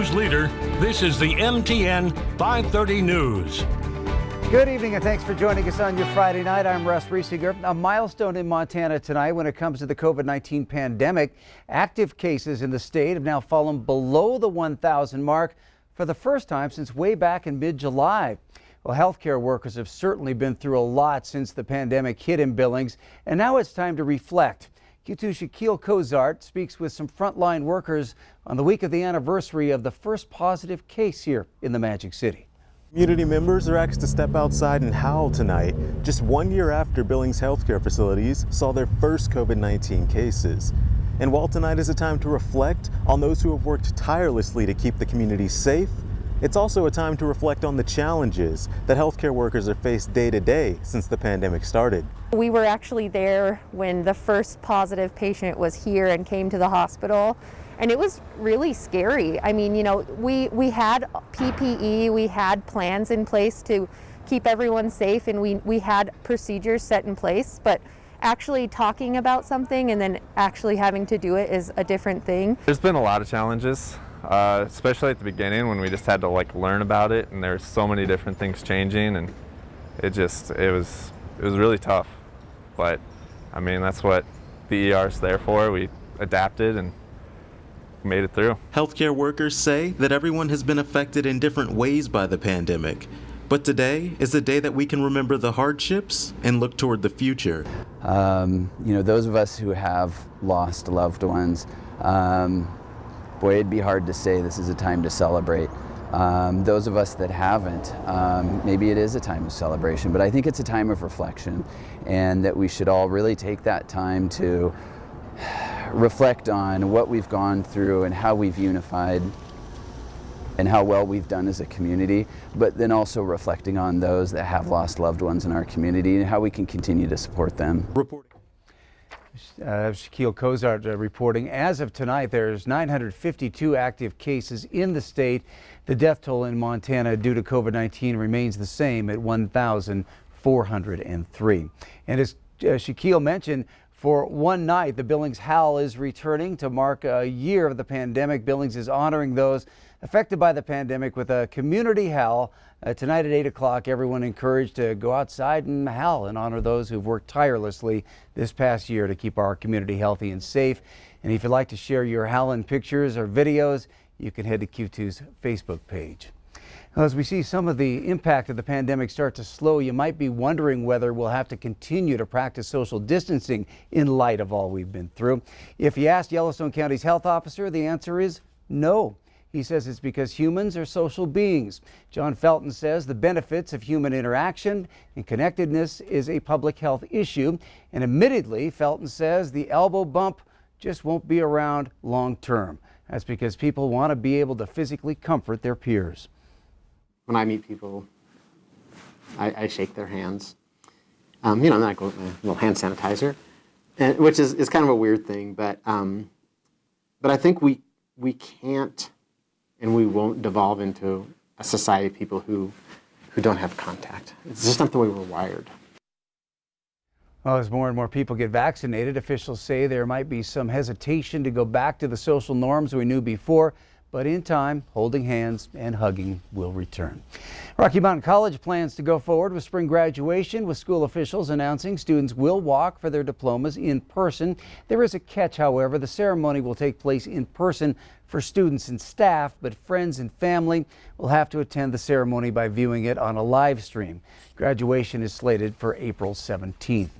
news leader, this is the MTN 530 News. Good evening and thanks for joining us on your Friday night. I'm Russ Riesinger. A milestone in Montana tonight when it comes to the COVID-19 pandemic. Active cases in the state have now fallen below the 1,000 mark for the first time since way back in mid-July. Well, healthcare workers have certainly been through a lot since the pandemic hit in Billings, and now it's time to reflect. Q2's Shaquille Cozart speaks with some frontline workers on the week of the anniversary of the first positive case here in the Magic City. Community members are asked to step outside and howl tonight, just 1 year after Billings healthcare facilities saw their first COVID-19 cases. And while tonight is a time to reflect on those who have worked tirelessly to keep the community safe, it's also a time to reflect on the challenges that healthcare workers have faced day to day since the pandemic started. We were actually there when the first positive patient was here and came to the hospital. And it was really scary. I mean, you know, we had PPE, we had plans in place to keep everyone safe, and we had procedures set in place, but actually talking about something and then actually having to do it is a different thing. There's been a lot of challenges, especially at the beginning when we just had to learn about it, and there's so many different things changing, and it was really tough. But I mean, that's what the ER's there for. We adapted and made it through. Healthcare workers say that everyone has been affected in different ways by the pandemic. But today is the day that we can remember the hardships and look toward the future. Those of us who have lost loved ones, boy, it'd be hard to say this is a time to celebrate. Those of us that haven't, maybe it is a time of celebration, but I think it's a time of reflection, and that we should all really take that time to reflect on what we've gone through and how we've unified and how well we've done as a community, but then also reflecting on those that have lost loved ones in our community and how we can continue to support them. Shaquille Cozart reporting. As of tonight, there's 952 active cases in the state. The death toll in Montana due to COVID-19 remains the same at 1,403. And as Shaquille mentioned, for one night, the Billings Howl is returning to mark a year of the pandemic. Billings is honoring those affected by the pandemic with a community howl. Tonight at 8 o'clock, everyone encouraged to go outside and howl and honor those who've worked tirelessly this past year to keep our community healthy and safe. And if you'd like to share your howling pictures or videos, you can head to Q2's Facebook page. As we see some of the impact of the pandemic start to slow, you might be wondering whether we'll have to continue to practice social distancing in light of all we've been through. If you asked Yellowstone County's health officer, the answer is no. He says it's because humans are social beings. John Felton says the benefits of human interaction and connectedness is a public health issue. And admittedly, Felton says the elbow bump just won't be around long term. That's because people want to be able to physically comfort their peers. When I meet people, I shake their hands. And then I go with my little hand sanitizer, which is kind of a weird thing, but I think we can't and we won't devolve into a society of people who don't have contact. It's just not the way we're wired. Well, as more and more people get vaccinated, officials say there might be some hesitation to go back to the social norms we knew before. But in time, holding hands and hugging will return. Rocky Mountain College plans to go forward with spring graduation, with school officials announcing students will walk for their diplomas in person. There is a catch, however. The ceremony will take place in person for students and staff, but friends and family will have to attend the ceremony by viewing it on a live stream. Graduation is slated for April 17th.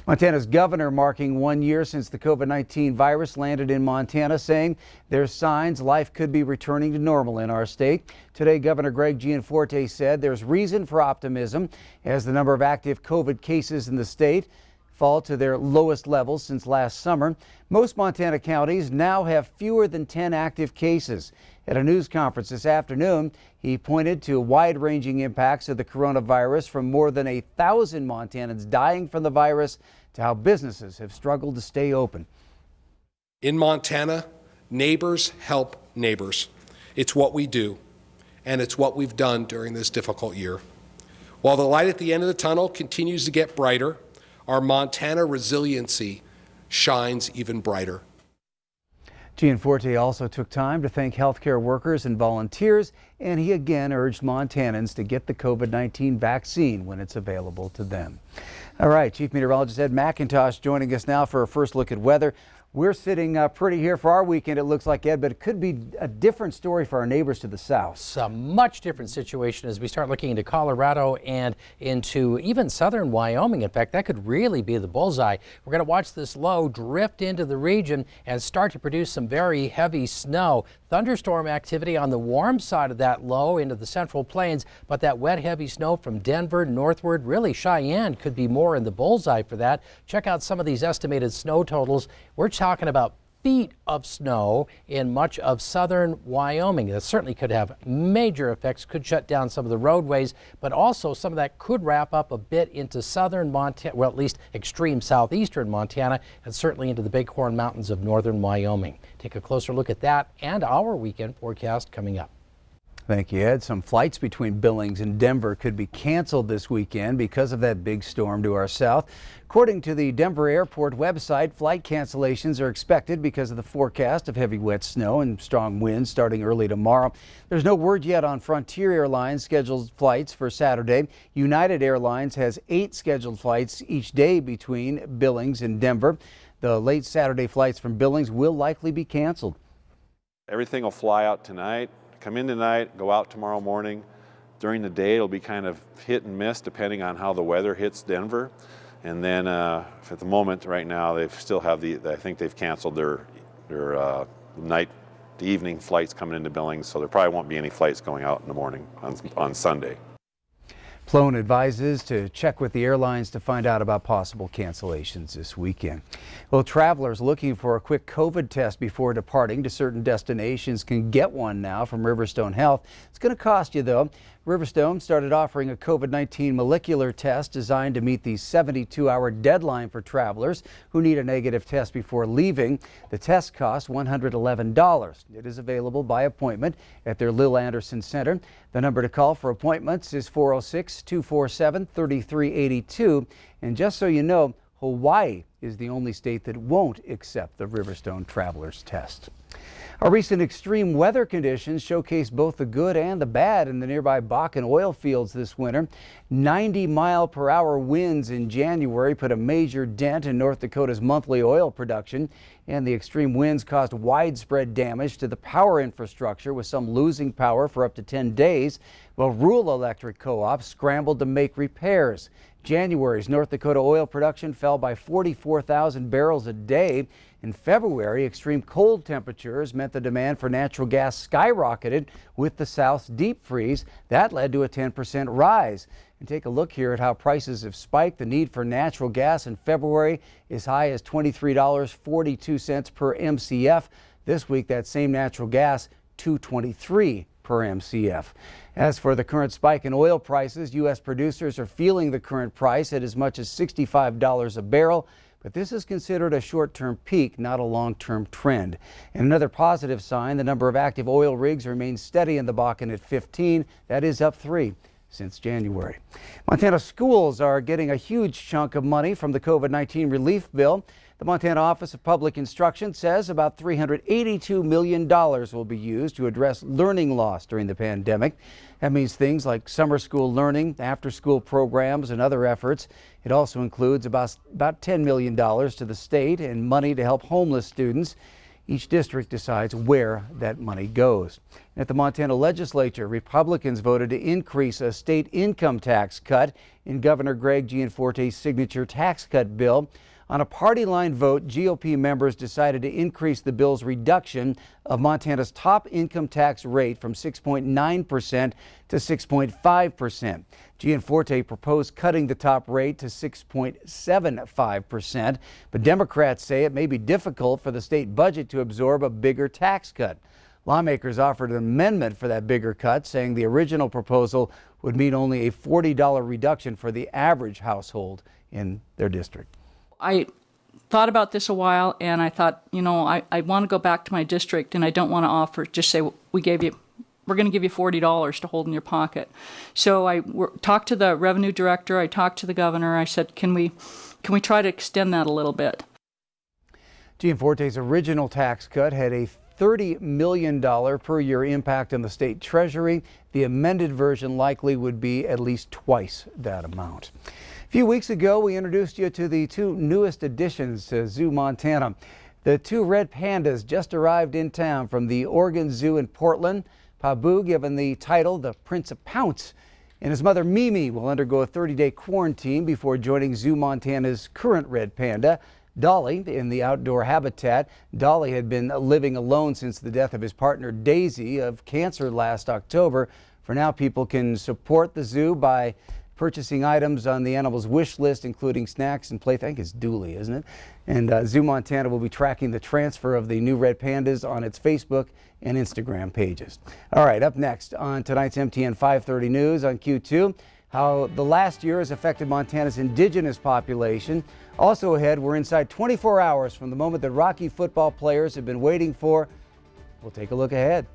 Montana's governor marking 1 year since the COVID-19 virus landed in Montana, saying there's signs life could be returning to normal in our state. Today, Governor Greg Gianforte said there's reason for optimism as the number of active COVID cases in the state fall to their lowest levels since last summer. Most Montana counties now have fewer than 10 active cases. At a news conference this afternoon, he pointed to wide-ranging impacts of the coronavirus, from more than 1,000 Montanans dying from the virus to how businesses have struggled to stay open. In Montana, neighbors help neighbors. It's what we do, and it's what we've done during this difficult year. While the light at the end of the tunnel continues to get brighter, our Montana resiliency shines even brighter. Gianforte also took time to thank healthcare workers and volunteers, and he again urged Montanans to get the COVID-19 vaccine when it's available to them. All right, Chief Meteorologist Ed McIntosh joining us now for a first look at weather. We're sitting pretty here for our weekend, it looks like, Ed, but it could be a different story for our neighbors to the south. It's a much different situation as we start looking into Colorado and into even southern Wyoming. In fact, that could really be the bullseye. We're going to watch this low drift into the region and start to produce some very heavy snow. Thunderstorm activity on the warm side of that low into the central plains, but that wet, heavy snow from Denver northward, really Cheyenne could be more in the bullseye for that. Check out some of these estimated snow totals. We're talking about feet of snow in much of southern Wyoming. That certainly could have major effects, could shut down some of the roadways, but also some of that could wrap up a bit into southern Montana, well, at least extreme southeastern Montana, and certainly into the Bighorn Mountains of northern Wyoming. Take a closer look at that and our weekend forecast coming up. Thank you, Ed. Some flights between Billings and Denver could be canceled this weekend because of that big storm to our south. According to the Denver Airport website, flight cancellations are expected because of the forecast of heavy wet snow and strong winds starting early tomorrow. There's no word yet on Frontier Airlines' scheduled flights for Saturday. United Airlines has 8 scheduled flights each day between Billings and Denver. The late Saturday flights from Billings will likely be canceled. Everything will fly out tonight. Come in tonight, go out tomorrow morning. During the day, it'll be kind of hit and miss depending on how the weather hits Denver. And then at the moment, right now, they still have I think they've canceled their night to evening flights coming into Billings, so there probably won't be any flights going out in the morning on Sunday. Plone advises to check with the airlines to find out about possible cancellations this weekend. Well, travelers looking for a quick COVID test before departing to certain destinations can get one now from Riverstone Health. It's going to cost you, though. Riverstone started offering a COVID-19 molecular test designed to meet the 72-hour deadline for travelers who need a negative test before leaving. The test costs $111. It is available by appointment at their Lil Anderson Center. The number to call for appointments is 406-247-3382. And just so you know, Hawaii is the only state that won't accept the Riverstone Travelers Test. Our recent extreme weather conditions showcase both the good and the bad in the nearby Bakken oil fields this winter. 90-mile-per-hour winds in January put a major dent in North Dakota's monthly oil production, and the extreme winds caused widespread damage to the power infrastructure, with some losing power for up to 10 days, while rural electric co-ops scrambled to make repairs. January's North Dakota oil production fell by 44,000 barrels a day. In February, extreme cold temperatures meant the demand for natural gas skyrocketed with the South's deep freeze. That led to a 10% rise. And take a look here at how prices have spiked. The need for natural gas in February is high as $23.42 per MCF. This week, that same natural gas, $2.23 per MCF. As for the current spike in oil prices, U.S. producers are feeling the current price at as much as $65 a barrel. But this is considered a short-term peak, not a long-term trend. And another positive sign, the number of active oil rigs remains steady in the Bakken at 15. That is up 3 since January. Montana schools are getting a huge chunk of money from the COVID-19 relief bill. The Montana Office of Public Instruction says about $382 million will be used to address learning loss during the pandemic. That means things like summer school learning, after-school programs, and other efforts. It also includes about $10 million to the state and money to help homeless students. Each district decides where that money goes. At the Montana legislature, Republicans voted to increase a state income tax cut in Governor Greg Gianforte's signature tax cut bill. On a party line vote, GOP members decided to increase the bill's reduction of Montana's top income tax rate from 6.9% to 6.5%. Gianforte proposed cutting the top rate to 6.75%, but Democrats say it may be difficult for the state budget to absorb a bigger tax cut. Lawmakers offered an amendment for that bigger cut, saying the original proposal would mean only a $40 reduction for the average household in their district. I thought about this a while, and I thought, I want to go back to my district, and I don't want to just say, we're going to give you $40 to hold in your pocket. So I talked to the revenue director, I talked to the governor, I said, can we try to extend that a little bit? Gianforte's original tax cut had a $30 million per year impact on the state treasury. The amended version likely would be at least twice that amount. A few weeks ago, we introduced you to the two newest additions to Zoo Montana. The two red pandas just arrived in town from the Oregon Zoo in Portland. Pabu, given the title the Prince of Pounce, and his mother Mimi will undergo a 30-day quarantine before joining Zoo Montana's current red panda, Dolly, in the outdoor habitat. Dolly had been living alone since the death of his partner Daisy of cancer last October. For now, people can support the zoo by purchasing items on the animal's wish list, including snacks and playthings. I think it's Dooley, isn't it? And Zoo Montana will be tracking the transfer of the new red pandas on its Facebook and Instagram pages. All right, up next on tonight's MTN 530 News on Q2, how the last year has affected Montana's indigenous population. Also ahead, we're inside 24 hours from the moment that Rocky football players have been waiting for. We'll take a look ahead.